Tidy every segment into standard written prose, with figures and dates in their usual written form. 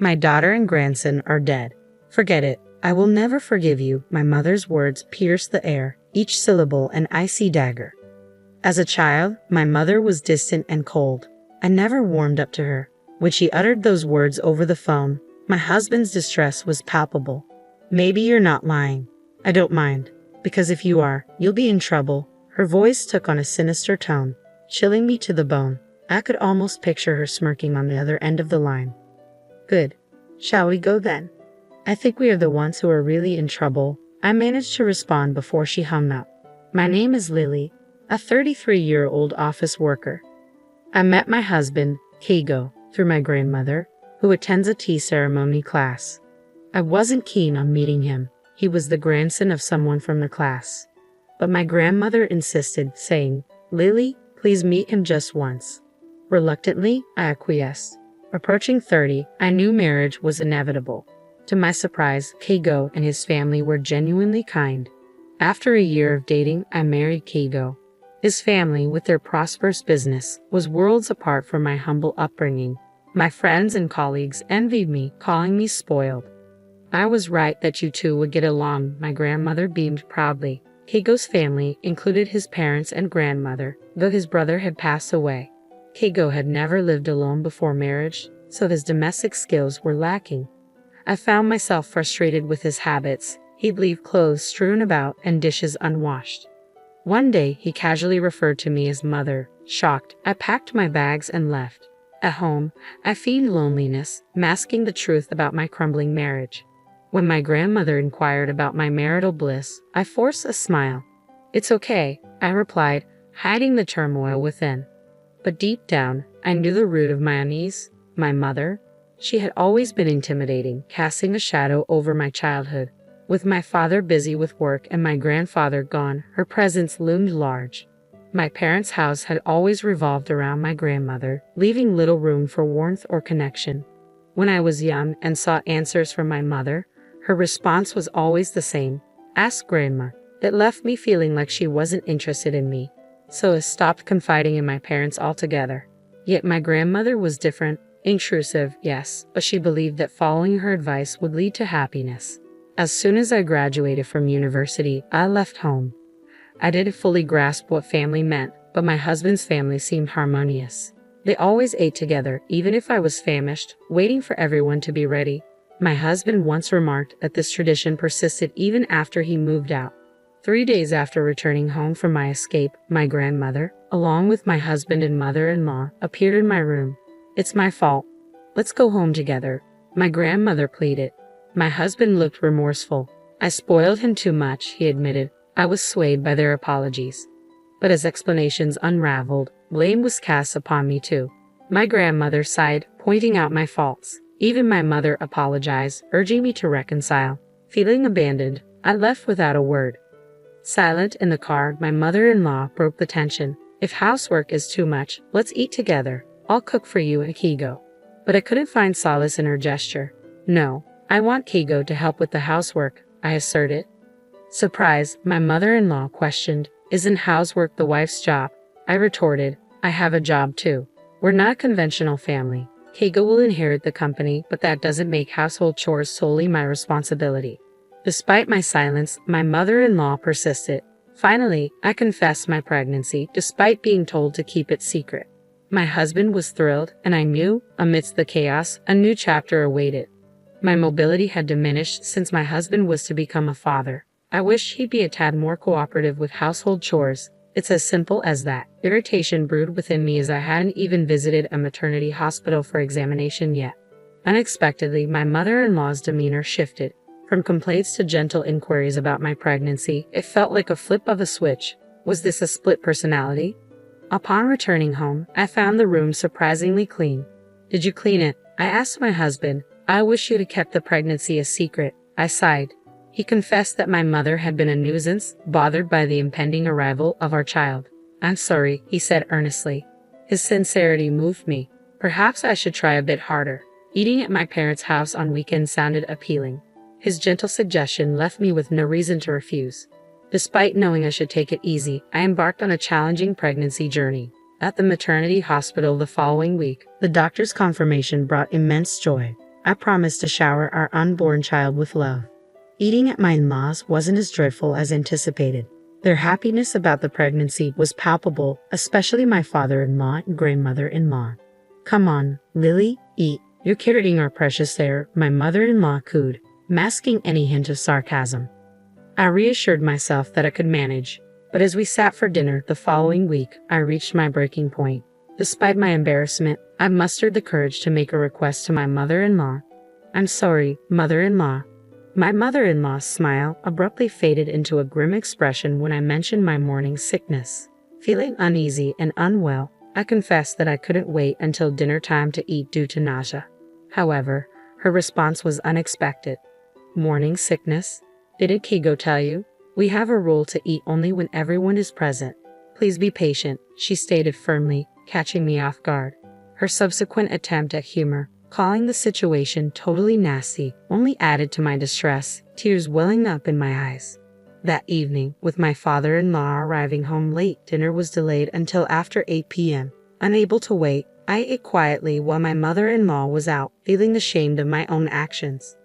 My daughter and grandson are dead. Forget it. I will never forgive you. My mother's words pierced the air, each syllable an icy dagger. As a child, my mother was distant and cold. I never warmed up to her. When she uttered those words over the phone, my husband's distress was palpable. Maybe you're not lying. I don't mind. Because if you are, you'll be in trouble. Her voice took on a sinister tone, chilling me to the bone. I could almost picture her smirking on the other end of the line. Good. Shall we go then? I think we are the ones who are really in trouble. I managed to respond before she hung up. My name is Lily, a 33-year-old office worker. I met my husband, Kigo, through my grandmother, who attends a tea ceremony class. I wasn't keen on meeting him. He was the grandson of someone from the class. But my grandmother insisted, saying, "Lily, please meet him just once." Reluctantly, I acquiesced. Approaching 30, I knew marriage was inevitable. To my surprise, Kigo and his family were genuinely kind. After a year of dating, I married Kigo. His family, with their prosperous business, was worlds apart from my humble upbringing. My friends and colleagues envied me, calling me spoiled. I was right that you two would get along, my grandmother beamed proudly. Kigo's family included his parents and grandmother, though his brother had passed away. Kigo had never lived alone before marriage, so his domestic skills were lacking. I found myself frustrated with his habits. He'd leave clothes strewn about and dishes unwashed. One day, he casually referred to me as mother. Shocked, I packed my bags and left. At home, I feigned loneliness, masking the truth about my crumbling marriage. When my grandmother inquired about my marital bliss, I forced a smile. "It's okay," I replied, hiding the turmoil within. But deep down, I knew the root of my unease. My mother. She had always been intimidating, casting a shadow over my childhood. With my father busy with work and my grandfather gone, her presence loomed large. My parents' house had always revolved around my grandmother, leaving little room for warmth or connection. When I was young and sought answers from my mother, her response was always the same: "Ask Grandma." It left me feeling like she wasn't interested in me, so I stopped confiding in my parents altogether. Yet my grandmother was different. Intrusive, yes, but she believed that following her advice would lead to happiness. As soon as I graduated from university, I left home. I didn't fully grasp what family meant, but my husband's family seemed harmonious. They always ate together, even if I was famished, waiting for everyone to be ready. My husband once remarked that this tradition persisted even after he moved out. 3 days after returning home from my escape, my grandmother, along with my husband and mother-in-law, appeared in my room. "It's my fault. Let's go home together," my grandmother pleaded. My husband looked remorseful. "I spoiled him too much," he admitted. I was swayed by their apologies. But as explanations unraveled, blame was cast upon me too. My grandmother sighed, pointing out my faults. Even my mother apologized, urging me to reconcile. Feeling abandoned, I left without a word. Silent in the car, my mother-in-law broke the tension. "If housework is too much, let's eat together. I'll cook for you and Kigo." But I couldn't find solace in her gesture. "No, I want Kigo to help with the housework," I asserted. Surprised, my mother-in-law questioned, "Isn't housework the wife's job?" I retorted, "I have a job too. We're not a conventional family. Kigo will inherit the company, but that doesn't make household chores solely my responsibility." Despite my silence, my mother-in-law persisted. Finally, I confessed my pregnancy, despite being told to keep it secret. My husband was thrilled, and I knew, amidst the chaos, a new chapter awaited. My mobility had diminished since my husband was to become a father. I wished he'd be a tad more cooperative with household chores. It's as simple as that. Irritation brewed within me as I hadn't even visited a maternity hospital for examination yet. Unexpectedly, my mother-in-law's demeanor shifted. From complaints to gentle inquiries about my pregnancy, it felt like a flip of a switch. Was this a split personality? Upon returning home, I found the room surprisingly clean. "Did you clean it?" I asked my husband. "I wish you'd have kept the pregnancy a secret," I sighed. He confessed that my mother had been a nuisance, bothered by the impending arrival of our child. "I'm sorry," he said earnestly. His sincerity moved me. Perhaps I should try a bit harder. Eating at my parents' house on weekends sounded appealing. His gentle suggestion left me with no reason to refuse. Despite knowing I should take it easy, I embarked on a challenging pregnancy journey. At the maternity hospital the following week, the doctor's confirmation brought immense joy. I promised to shower our unborn child with love. Eating at my in-laws wasn't as dreadful as anticipated. Their happiness about the pregnancy was palpable, especially my father-in-law and grandmother-in-law. "Come on, Lily, eat. You're carrying our precious heir," my mother-in-law cooed, masking any hint of sarcasm. I reassured myself that I could manage, but as we sat for dinner the following week, I reached my breaking point. Despite my embarrassment, I mustered the courage to make a request to my mother-in-law. "I'm sorry, mother-in-law." My mother-in-law's smile abruptly faded into a grim expression when I mentioned my morning sickness. Feeling uneasy and unwell, I confessed that I couldn't wait until dinner time to eat due to nausea. However, her response was unexpected. "Morning sickness? Didn't Keigo tell you? We have a rule to eat only when everyone is present. Please be patient," she stated firmly, catching me off guard. Her subsequent attempt at humor, calling the situation totally nasty, only added to my distress, tears welling up in my eyes. That evening, with my father-in-law arriving home late, dinner was delayed until after 8 p.m. Unable to wait, I ate quietly while my mother-in-law was out, feeling ashamed of my own actions.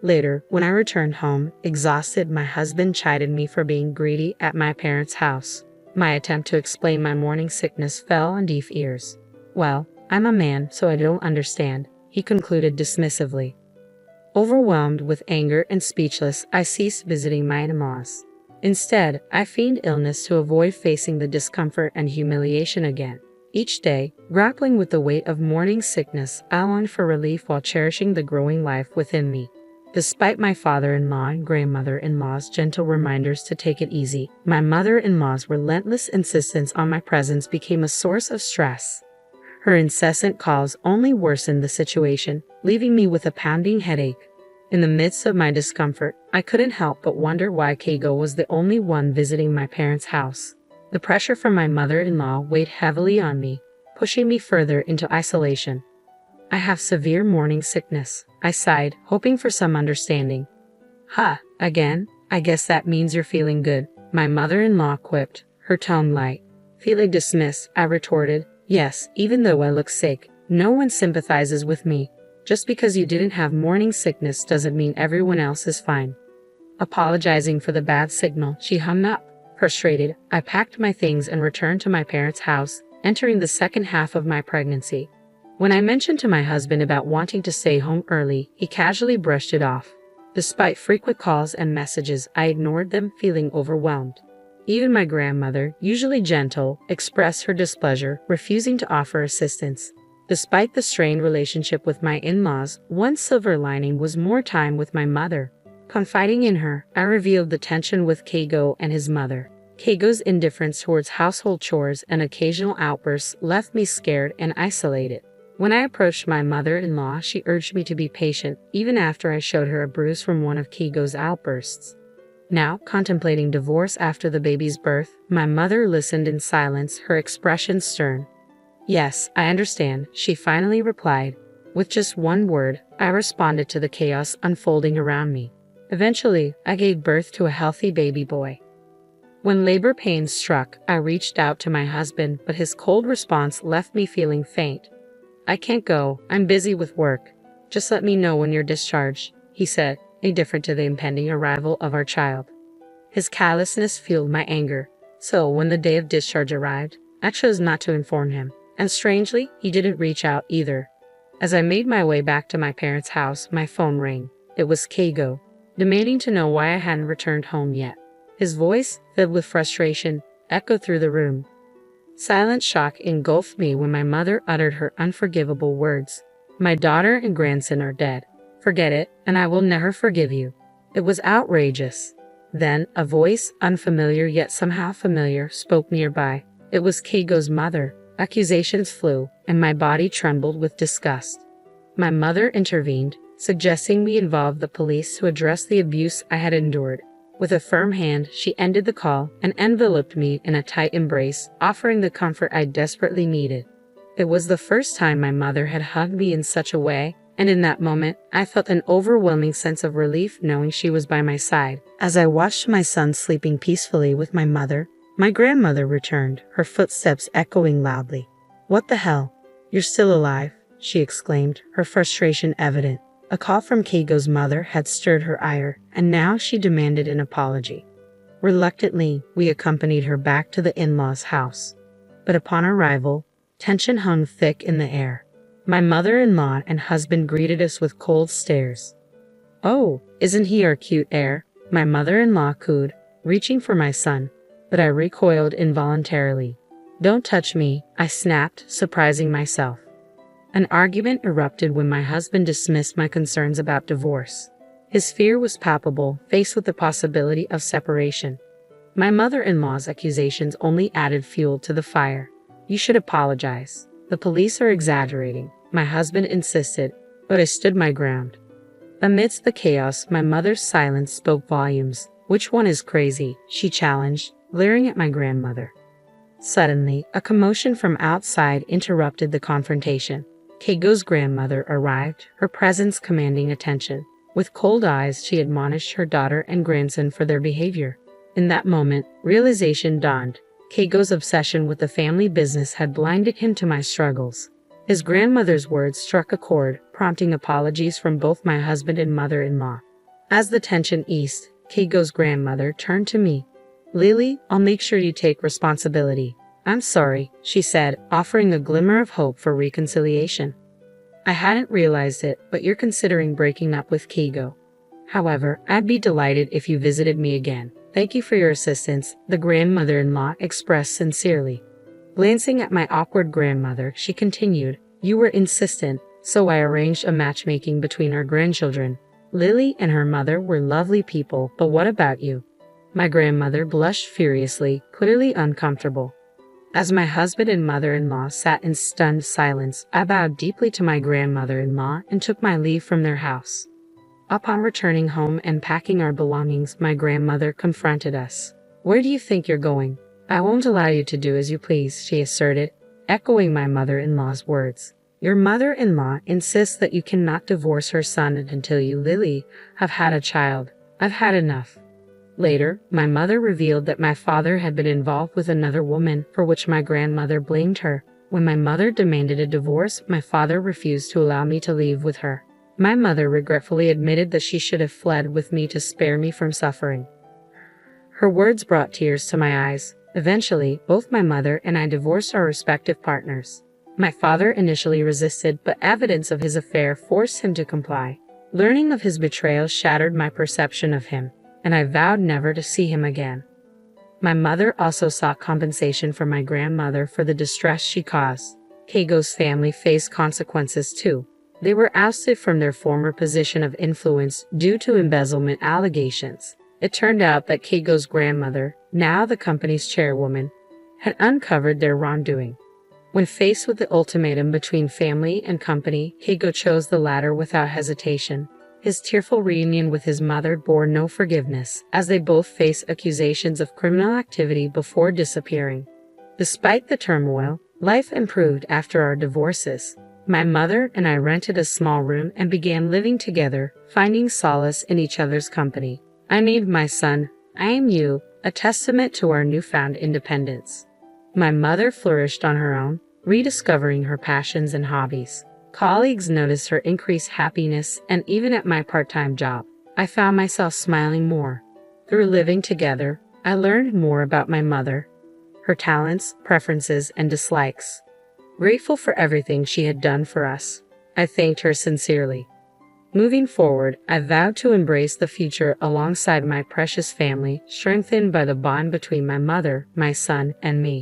Later, when I returned home, exhausted, my husband chided me for being greedy at my parents' house. My attempt to explain my morning sickness fell on deaf ears. "Well, I'm a man, so I don't understand," he concluded dismissively. Overwhelmed with anger and speechless, I ceased visiting my in-laws. Instead, I feigned illness to avoid facing the discomfort and humiliation again. Each day, grappling with the weight of morning sickness, I longed for relief while cherishing the growing life within me. Despite my father-in-law and grandmother-in-law's gentle reminders to take it easy, my mother-in-law's relentless insistence on my presence became a source of stress. Her incessant calls only worsened the situation, leaving me with a pounding headache. In the midst of my discomfort, I couldn't help but wonder why Keigo was the only one visiting my parents' house. The pressure from my mother-in-law weighed heavily on me, pushing me further into isolation. "I have severe morning sickness," I sighed, hoping for some understanding. "Huh, again? I guess that means you're feeling good," my mother-in-law quipped, her tone light. Feeling dismissed, I retorted, "Yes, even though I look sick, no one sympathizes with me. Just because you didn't have morning sickness doesn't mean everyone else is fine." Apologizing for the bad signal, she hung up. Frustrated, I packed my things and returned to my parents' house, entering the second half of my pregnancy. When I mentioned to my husband about wanting to stay home early, he casually brushed it off. Despite frequent calls and messages, I ignored them, feeling overwhelmed. Even my grandmother, usually gentle, expressed her displeasure, refusing to offer assistance. Despite the strained relationship with my in-laws, one silver lining was more time with my mother. Confiding in her, I revealed the tension with Keigo and his mother. Keigo's indifference towards household chores and occasional outbursts left me scared and isolated. When I approached my mother-in-law, she urged me to be patient, even after I showed her a bruise from one of Keigo's outbursts. Now, contemplating divorce after the baby's birth, my mother listened in silence, her expression stern. "Yes, I understand," she finally replied. With just one word, I responded to the chaos unfolding around me. Eventually, I gave birth to a healthy baby boy. When labor pains struck, I reached out to my husband, but his cold response left me feeling faint. "I can't go, I'm busy with work. Just let me know when you're discharged," he said, indifferent to the impending arrival of our child. His callousness fueled my anger, so when the day of discharge arrived, I chose not to inform him, and strangely, he didn't reach out either. As I made my way back to my parents' house, my phone rang. It was Keigo, demanding to know why I hadn't returned home yet. His voice, filled with frustration, echoed through the room. Silent shock engulfed me when my mother uttered her unforgivable words. "My daughter and grandson are dead. Forget it, and I will never forgive you." It was outrageous. Then, a voice, unfamiliar yet somehow familiar, spoke nearby. It was Keigo's mother. Accusations flew, and my body trembled with disgust. My mother intervened, suggesting we involve the police to address the abuse I had endured. With a firm hand, she ended the call and enveloped me in a tight embrace, offering the comfort I desperately needed. It was the first time my mother had hugged me in such a way, and in that moment, I felt an overwhelming sense of relief knowing she was by my side. As I watched my son sleeping peacefully with my mother, my grandmother returned, her footsteps echoing loudly. "What the hell? You're still alive?" she exclaimed, her frustration evident. A call from Keigo's mother had stirred her ire, and now she demanded an apology. Reluctantly, we accompanied her back to the in-laws' house. But upon arrival, tension hung thick in the air. My mother-in-law and husband greeted us with cold stares. "Oh, isn't he our cute heir?" my mother-in-law cooed, reaching for my son, but I recoiled involuntarily. "Don't touch me," I snapped, surprising myself. An argument erupted when my husband dismissed my concerns about divorce. His fear was palpable, faced with the possibility of separation. My mother-in-law's accusations only added fuel to the fire. "You should apologize. The police are exaggerating," my husband insisted, but I stood my ground. Amidst the chaos, my mother's silence spoke volumes. "Which one is crazy?" she challenged, glaring at my grandmother. Suddenly, a commotion from outside interrupted the confrontation. Keigo's grandmother arrived, her presence commanding attention. With cold eyes, she admonished her daughter and grandson for their behavior. In that moment, realization dawned. Keigo's obsession with the family business had blinded him to my struggles. His grandmother's words struck a chord, prompting apologies from both my husband and mother-in-law. As the tension eased, Keigo's grandmother turned to me. "Lily, I'll make sure you take responsibility." "I'm sorry," she said, offering a glimmer of hope for reconciliation. "I hadn't realized it, but you're considering breaking up with Keigo. However, I'd be delighted if you visited me again. Thank you for your assistance," the grandmother-in-law expressed sincerely. Glancing at my awkward grandmother, she continued, "You were insistent, so I arranged a matchmaking between our grandchildren. Lily and her mother were lovely people, but what about you?" My grandmother blushed furiously, clearly uncomfortable. As my husband and mother-in-law sat in stunned silence, I bowed deeply to my grandmother-in-law and took my leave from their house. Upon returning home and packing our belongings, my grandmother confronted us. "Where do you think you're going?" "I won't allow you to do as you please," she asserted, echoing my mother-in-law's words. "Your mother-in-law insists that you cannot divorce her son until you, Lily, have had a child. I've had enough." Later, my mother revealed that my father had been involved with another woman, for which my grandmother blamed her. When my mother demanded a divorce, my father refused to allow me to leave with her. My mother regretfully admitted that she should have fled with me to spare me from suffering. Her words brought tears to my eyes. Eventually, both my mother and I divorced our respective partners. My father initially resisted, but evidence of his affair forced him to comply. Learning of his betrayal shattered my perception of him, and I vowed never to see him again. My mother also sought compensation from my grandmother for the distress she caused. Keigo's family faced consequences too. They were ousted from their former position of influence due to embezzlement allegations. It turned out that Keigo's grandmother, now the company's chairwoman, had uncovered their wrongdoing. When faced with the ultimatum between family and company, Keigo chose the latter without hesitation. His tearful reunion with his mother bore no forgiveness, as they both faced accusations of criminal activity before disappearing. Despite the turmoil, life improved after our divorces. My mother and I rented a small room and began living together, finding solace in each other's company. I named my son, "I Am You," a testament to our newfound independence. My mother flourished on her own, rediscovering her passions and hobbies. Colleagues noticed her increased happiness, and even at my part-time job, I found myself smiling more. Through living together, I learned more about my mother, her talents, preferences, and dislikes. Grateful for everything she had done for us, I thanked her sincerely. Moving forward, I vowed to embrace the future alongside my precious family, strengthened by the bond between my mother, my son, and me.